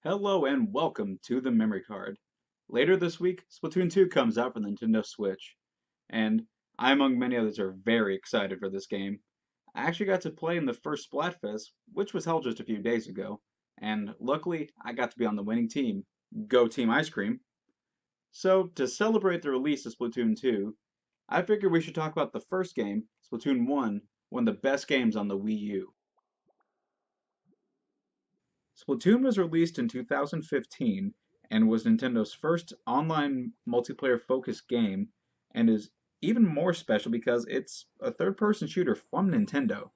Hello and welcome to the memory card. Later this week, Splatoon 2 comes out for the Nintendo Switch, and I, among many others, are very excited for this game. I actually got to play in the first Splatfest, which was held just a few days ago, and luckily I got to be on the winning team. Go Team Ice Cream! So, to celebrate the release of Splatoon 2, I figured we should talk about the first game, Splatoon 1, one of the best games on the Wii U. Splatoon was released in 2015 and was Nintendo's first online multiplayer focused game and is even more special because it's a third person shooter from Nintendo.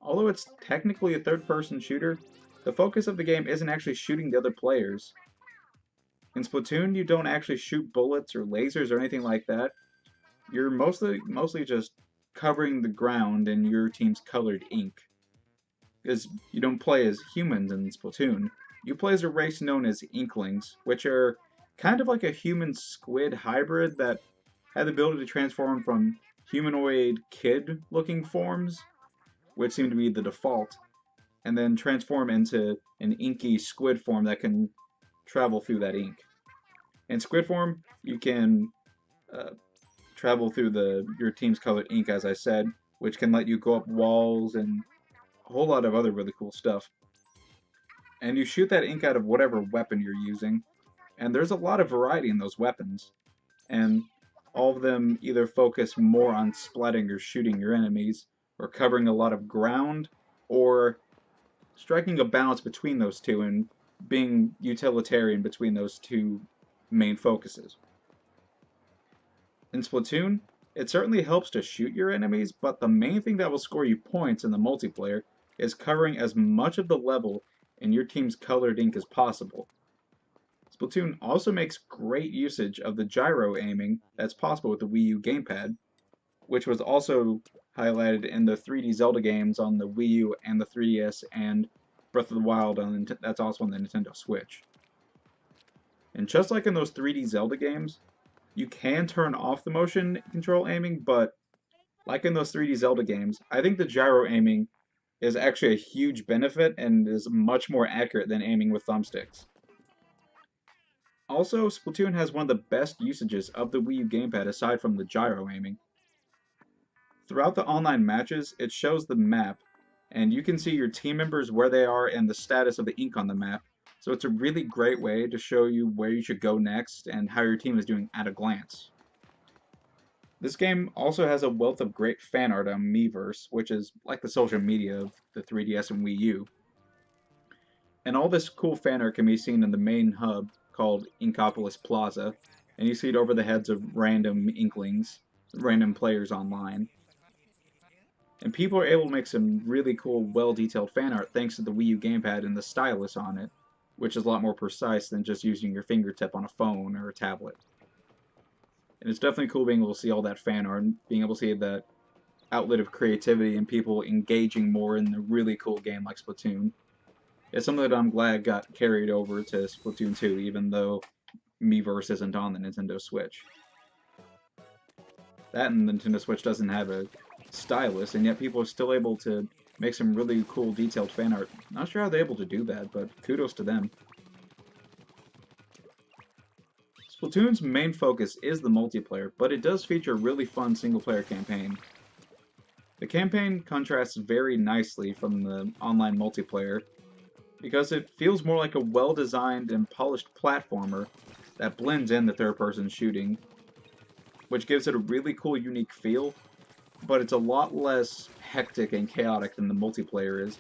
Although it's technically a third person shooter, the focus of the game isn't actually shooting the other players. In Splatoon, you don't actually shoot bullets or lasers or anything like that. You're mostly just covering the ground in your team's colored ink. Because you don't play as humans in Splatoon. You play as a race known as Inklings, which are kind of like a human squid hybrid that have the ability to transform from humanoid kid looking forms, which seem to be the default, and then transform into an inky squid form that can travel through that ink. In squid form, you can uh, travel through your team's colored ink, as I said, which can let you go up walls and a whole lot of other really cool stuff. And you shoot that ink out of whatever weapon you're using, and there's a lot of variety in those weapons, and all of them either focus more on splatting or shooting your enemies, or covering a lot of ground, or striking a balance between those two and being utilitarian between those two main focuses. In Splatoon, it certainly helps to shoot your enemies, but the main thing that will score you points in the multiplayer is covering as much of the level in your team's colored ink as possible. Splatoon also makes great usage of the gyro aiming that's possible with the Wii U gamepad, which was also highlighted in the 3D Zelda games on the Wii U and the 3DS and Breath of the Wild that's also on the Nintendo Switch. And just like in those 3D Zelda games, you can turn off the motion control aiming, but like in those 3D Zelda games, I think the gyro aiming is actually a huge benefit and is much more accurate than aiming with thumbsticks. Also, Splatoon has one of the best usages of the Wii U gamepad aside from the gyro aiming. Throughout the online matches, it shows the map, and you can see your team members where they are and the status of the ink on the map, so it's a really great way to show you where you should go next and how your team is doing at a glance. This game also has a wealth of great fan art on Miiverse, which is like the social media of the 3DS and Wii U. And all this cool fan art can be seen in the main hub called Inkopolis Plaza, and you see it over the heads of random Inklings, random players online. And people are able to make some really cool, well-detailed fan art thanks to the Wii U gamepad and the stylus on it, which is a lot more precise than just using your fingertip on a phone or a tablet. And it's definitely cool being able to see all that fan art and being able to see that outlet of creativity and people engaging more in a really cool game like Splatoon. It's something that I'm glad got carried over to Splatoon 2, even though Miiverse isn't on the Nintendo Switch. That and the Nintendo Switch doesn't have a stylus, and yet people are still able to make some really cool detailed fan art. Not sure how they're able to do that, but kudos to them. Splatoon's main focus is the multiplayer, but it does feature a really fun single-player campaign. The campaign contrasts very nicely from the online multiplayer, because it feels more like a well-designed and polished platformer that blends in the third-person shooting, which gives it a really cool, unique feel, but it's a lot less hectic and chaotic than the multiplayer is,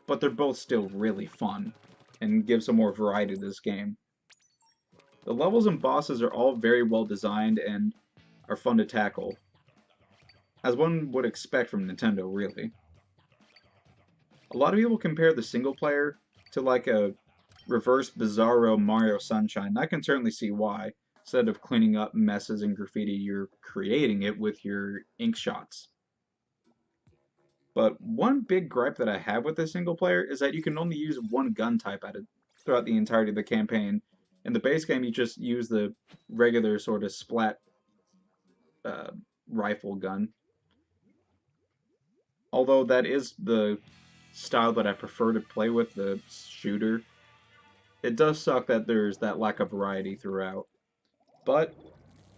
but they're both still really fun, and give some more variety to this game. The levels and bosses are all very well designed and are fun to tackle, as one would expect from Nintendo, really. A lot of people compare the single player to like a reverse Bizarro Mario Sunshine, and I can certainly see why. Instead of cleaning up messes and graffiti, you're creating it with your ink shots. But one big gripe that I have with this single player is that you can only use one gun type throughout the entirety of the campaign. In the base game, you just use the regular sort of splat uh, rifle gun. Although that is the style that I prefer to play with, the shooter. it does suck that there's that lack of variety throughout. But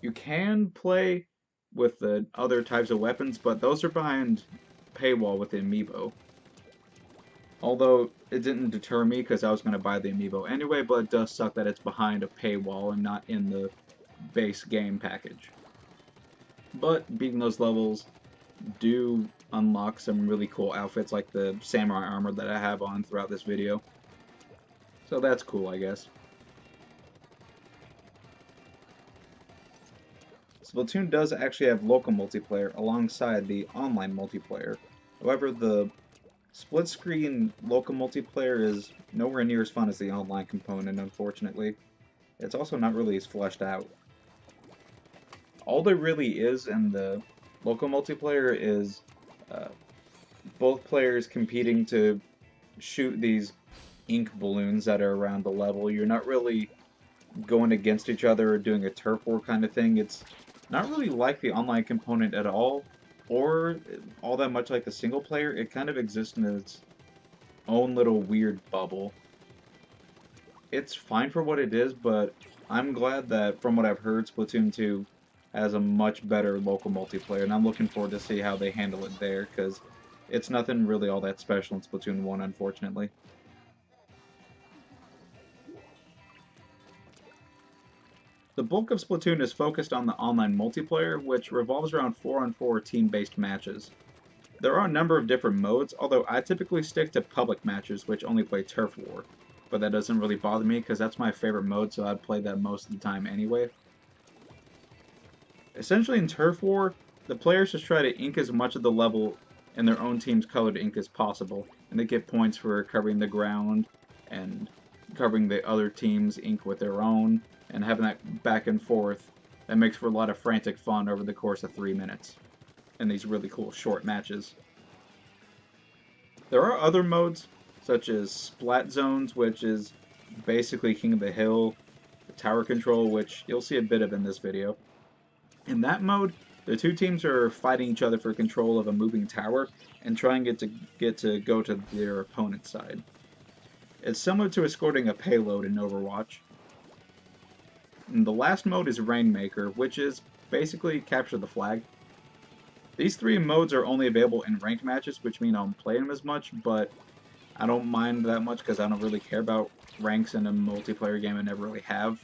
you can play with the other types of weapons, but those are behind paywall with the amiibo. Although it didn't deter me because I was going to buy the amiibo anyway, but it does suck that it's behind a paywall and not in the base game package. But beating those levels do unlock some really cool outfits like the samurai armor that I have on throughout this video. So that's cool, I guess. Splatoon does actually have local multiplayer alongside the online multiplayer. However, the split screen local multiplayer is nowhere near as fun as the online component, unfortunately. It's also not really as fleshed out. All there really is in the local multiplayer is uh, both players competing to shoot these ink balloons that are around the level. You're not really going against each other or doing a turf war kind of thing. It's not really like the online component at all, or all that much like the single player. It kind of exists in its own little weird bubble. It's fine for what it is, but I'm glad that, from what I've heard, Splatoon 2 has a much better local multiplayer, and I'm looking forward to see how they handle it there, because it's nothing really all that special in Splatoon 1, unfortunately. The bulk of Splatoon is focused on the online multiplayer, which revolves around 4-on-4 team-based matches. There are a number of different modes, although I typically stick to public matches, which only play Turf War. But that doesn't really bother me, because that's my favorite mode, so I'd play that most of the time anyway. Essentially in Turf War, the players just try to ink as much of the level in their own team's colored ink as possible, and they get points for covering the ground, and covering the other team's ink with their own, and having that back and forth. That makes for a lot of frantic fun over the course of 3 minutes in these really cool short matches. There are other modes, such as Splat Zones, which is basically King of the Hill, Tower Control, which you'll see a bit of in this video. In that mode, the two teams are fighting each other for control of a moving tower and trying to get to go to their opponent's side. It's similar to escorting a payload in Overwatch. And the last mode is Rainmaker, which is basically capture the flag. These three modes are only available in ranked matches, which mean I don't play them as much, but I don't mind that much because I don't really care about ranks in a multiplayer game. I never really have.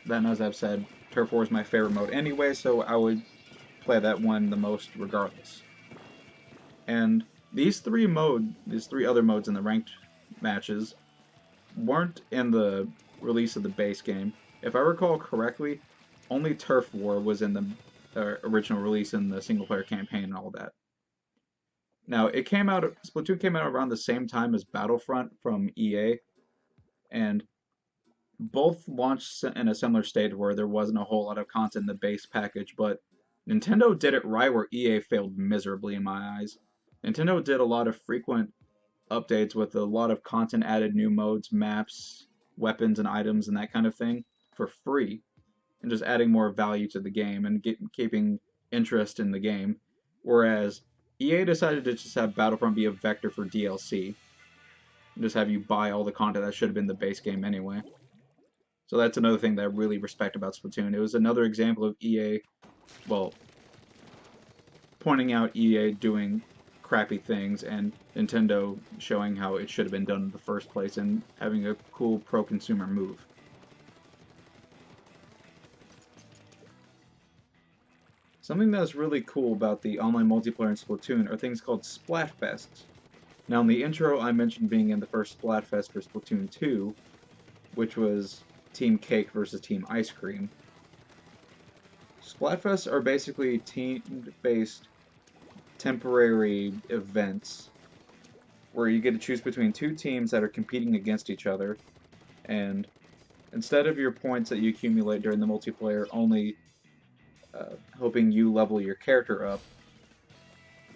Then, as I've said, Turf War is my favorite mode anyway, so I would play that one the most regardless. And these three other modes in the ranked matches weren't in the release of the base game. If I recall correctly, only Turf War was in the original release in the single-player campaign and all that. Now, Splatoon came out around the same time as Battlefront from EA, and both launched in a similar state where there wasn't a whole lot of content in the base package, but Nintendo did it right where EA failed miserably in my eyes. Nintendo did a lot of frequent updates with a lot of content added, new modes, maps, weapons and items and that kind of thing for free, and just adding more value to the game and keeping interest in the game. Whereas EA decided to just have Battlefront be a vector for DLC, and just have you buy all the content that should have been the base game anyway. So that's another thing that I really respect about Splatoon. It was another example of EA, well, pointing out EA doing crappy things and Nintendo showing how it should have been done in the first place and having a cool pro-consumer move. Something that's really cool about the online multiplayer in Splatoon are things called Splatfests. Now in the intro I mentioned being in the first Splatfest for Splatoon 2, which was Team Cake versus Team Ice Cream. Splatfests are basically team-based temporary events where you get to choose between two teams that are competing against each other, and instead of your points that you accumulate during the multiplayer only hoping you level your character up,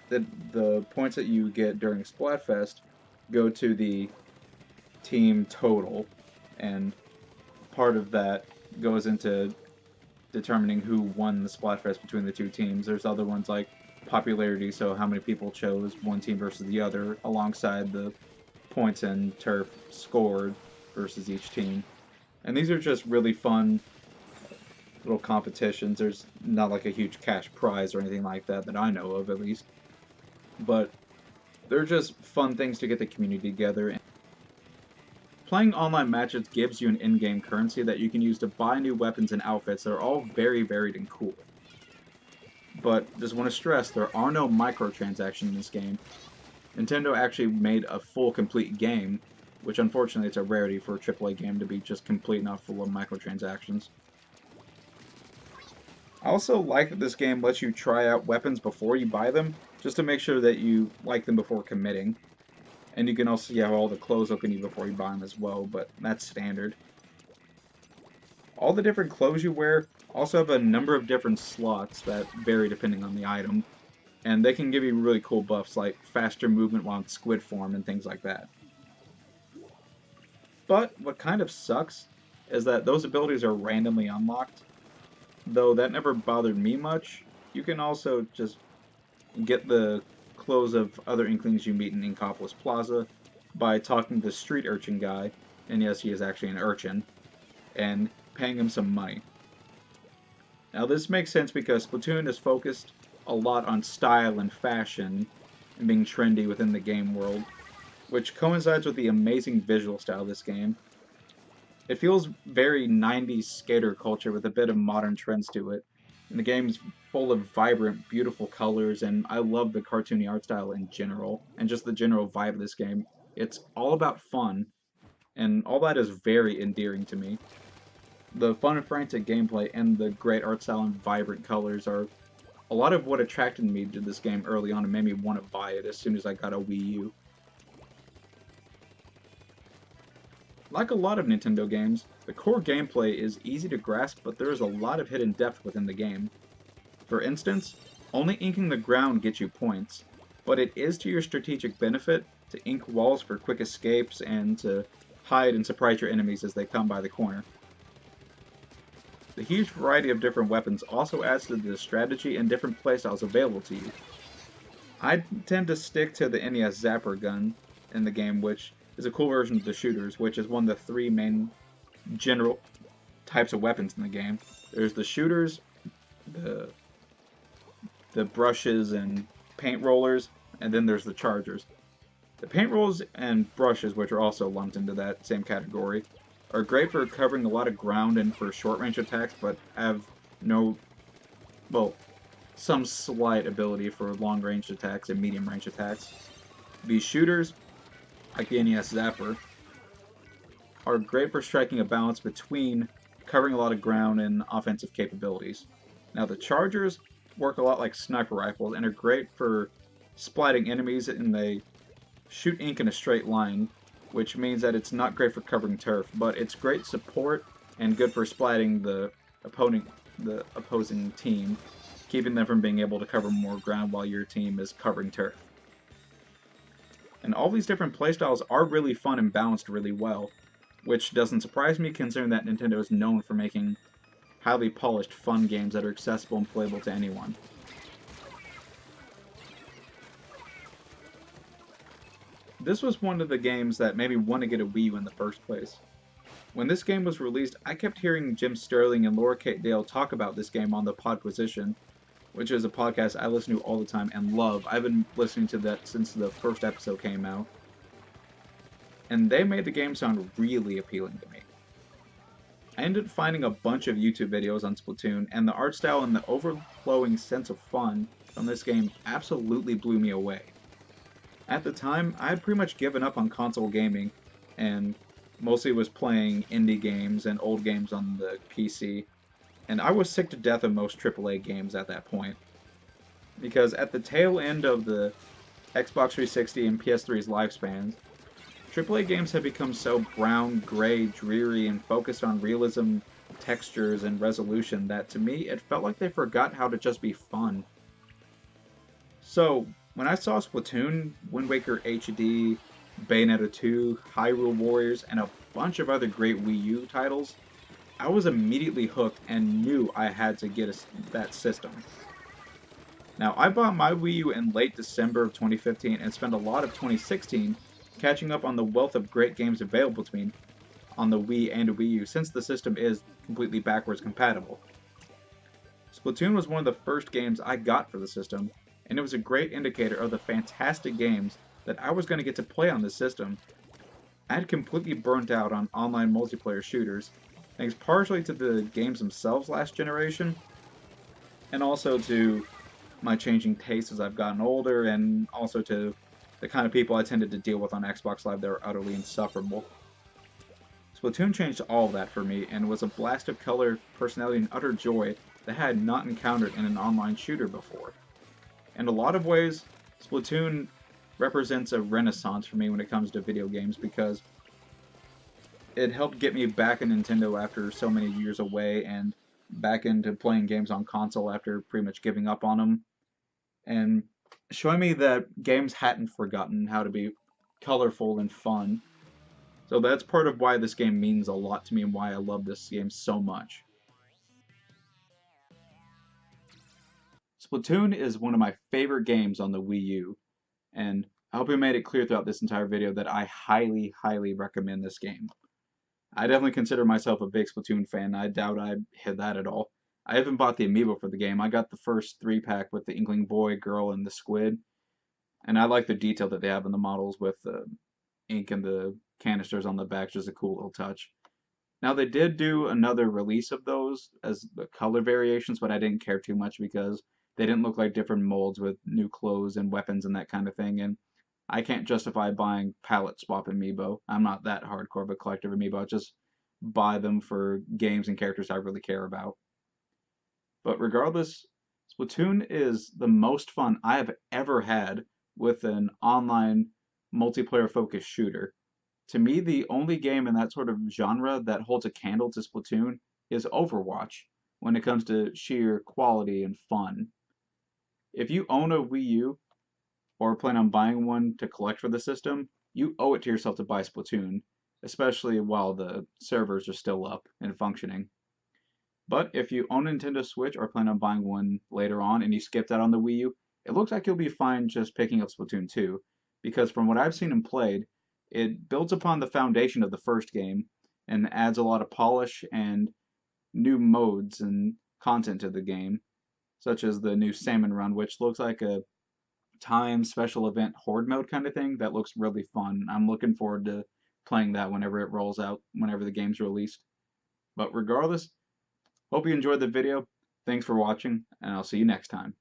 the points that you get during Splatfest go to the team total, and part of that goes into determining who won the Splatfest between the two teams. There's other ones like popularity, so how many people chose one team versus the other, alongside the points and turf scored. versus each team. And these are just really fun little competitions. There's not like a huge cash prize or anything like that that I know of, at least. But they're just fun things to get the community together. Playing online matches gives you an in-game currency that you can use to buy new weapons and outfits that are all very varied and cool. But just want to stress, there are no microtransactions in this game. Nintendo actually made a full, complete game, which unfortunately it's a rarity for a AAA game to be just complete, not full of microtransactions. I also like that this game lets you try out weapons before you buy them, just to make sure that you like them before committing. And you can also see how all the clothes look on you before you buy them as well, but that's standard. All the different clothes you wear also have a number of different slots that vary depending on the item, and they can give you really cool buffs like faster movement while in squid form and things like that. But what kind of sucks is that those abilities are randomly unlocked, though that never bothered me much. You can also just get the clothes of other Inklings you meet in Inkopolis Plaza by talking to the street urchin guy, and yes, he is actually an urchin, and paying him some money. Now this makes sense because Splatoon is focused a lot on style and fashion and being trendy within the game world, which coincides with the amazing visual style of this game. It feels very 90s skater culture with a bit of modern trends to it, and the game's full of vibrant, beautiful colors, and I love the cartoony art style in general, and just the general vibe of this game. It's all about fun, and all that is very endearing to me. The fun and frantic gameplay and the great art style and vibrant colors are a lot of what attracted me to this game early on and made me want to buy it as soon as I got a Wii U. Like a lot of Nintendo games, the core gameplay is easy to grasp, but there is a lot of hidden depth within the game. For instance, only inking the ground gets you points, but it is to your strategic benefit to ink walls for quick escapes and to hide and surprise your enemies as they come by the corner. The huge variety of different weapons also adds to the strategy and different playstyles available to you. I tend to stick to the NES Zapper gun in the game, which is a cool version of the shooters, which is one of the three main general types of weapons in the game. There's the shooters, the brushes and paint rollers, and then there's the chargers. The paint rollers and brushes, which are also lumped into that same category, are great for covering a lot of ground and for short-range attacks, but have some slight ability for long-range attacks and medium-range attacks. These shooters, like the NES Zapper, are great for striking a balance between covering a lot of ground and offensive capabilities. Now the chargers work a lot like sniper rifles and are great for splatting enemies, and they shoot ink in a straight line, which means that it's not great for covering turf, but it's great support and good for splatting the opposing team, keeping them from being able to cover more ground while your team is covering turf. And all these different playstyles are really fun and balanced really well, which doesn't surprise me considering that Nintendo is known for making highly polished, fun games that are accessible and playable to anyone. This was one of the games that made me want to get a Wii U in the first place. When this game was released, I kept hearing Jim Sterling and Laura Kate Dale talk about this game on the Podquisition, which is a podcast I listen to all the time and love. I've been listening to that since the first episode came out. And they made the game sound really appealing to me. I ended up finding a bunch of YouTube videos on Splatoon, and the art style and the overflowing sense of fun from this game absolutely blew me away. At the time, I had pretty much given up on console gaming, and mostly was playing indie games and old games on the PC, and I was sick to death of most AAA games at that point. Because at the tail end of the Xbox 360 and PS3's lifespans, AAA games have become so brown, gray, dreary, and focused on realism, textures, and resolution that to me it felt like they forgot how to just be fun. So, when I saw Splatoon, Wind Waker HD, Bayonetta 2, Hyrule Warriors, and a bunch of other great Wii U titles, I was immediately hooked and knew I had to get that system. Now, I bought my Wii U in late December of 2015 and spent a lot of 2016 catching up on the wealth of great games available to me on the Wii and Wii U since the system is completely backwards compatible. Splatoon was one of the first games I got for the system, and it was a great indicator of the fantastic games that I was going to get to play on this system. I had completely burnt out on online multiplayer shooters, thanks partially to the games themselves last generation, and also to my changing tastes as I've gotten older, and also to the kind of people I tended to deal with on Xbox Live that were utterly insufferable. Splatoon changed all of that for me, and was a blast of color, personality, and utter joy that I had not encountered in an online shooter before. In a lot of ways, Splatoon represents a renaissance for me when it comes to video games because it helped get me back in Nintendo after so many years away and back into playing games on console after pretty much giving up on them, and showing me that games hadn't forgotten how to be colorful and fun. So that's part of why this game means a lot to me and why I love this game so much. Splatoon is one of my favorite games on the Wii U, and I hope I made it clear throughout this entire video that I highly, highly recommend this game. I definitely consider myself a big Splatoon fan. I doubt I hit that at all. I haven't bought the amiibo for the game. I got the first 3-pack with the Inkling Boy, Girl, and the Squid, and I like the detail that they have in the models with the ink and the canisters on the back, just a cool little touch. Now they did do another release of those as the color variations, but I didn't care too much because they didn't look like different molds with new clothes and weapons and that kind of thing, and I can't justify buying palette swap amiibo. I'm not that hardcore of a collector of amiibo. I just buy them for games and characters I really care about. But regardless, Splatoon is the most fun I have ever had with an online multiplayer focused shooter. To me, the only game in that sort of genre that holds a candle to Splatoon is Overwatch when it comes to sheer quality and fun. If you own a Wii U or plan on buying one to collect for the system, you owe it to yourself to buy Splatoon, especially while the servers are still up and functioning. But if you own a Nintendo Switch or plan on buying one later on and you skipped out on the Wii U, it looks like you'll be fine just picking up Splatoon 2, because from what I've seen and played, it builds upon the foundation of the first game and adds a lot of polish and new modes and content to the game, such as the new Salmon Run, which looks like a time special event horde mode kind of thing that looks really fun. I'm looking forward to playing that whenever it rolls out, whenever the game's released. But regardless, hope you enjoyed the video. Thanks for watching, and I'll see you next time.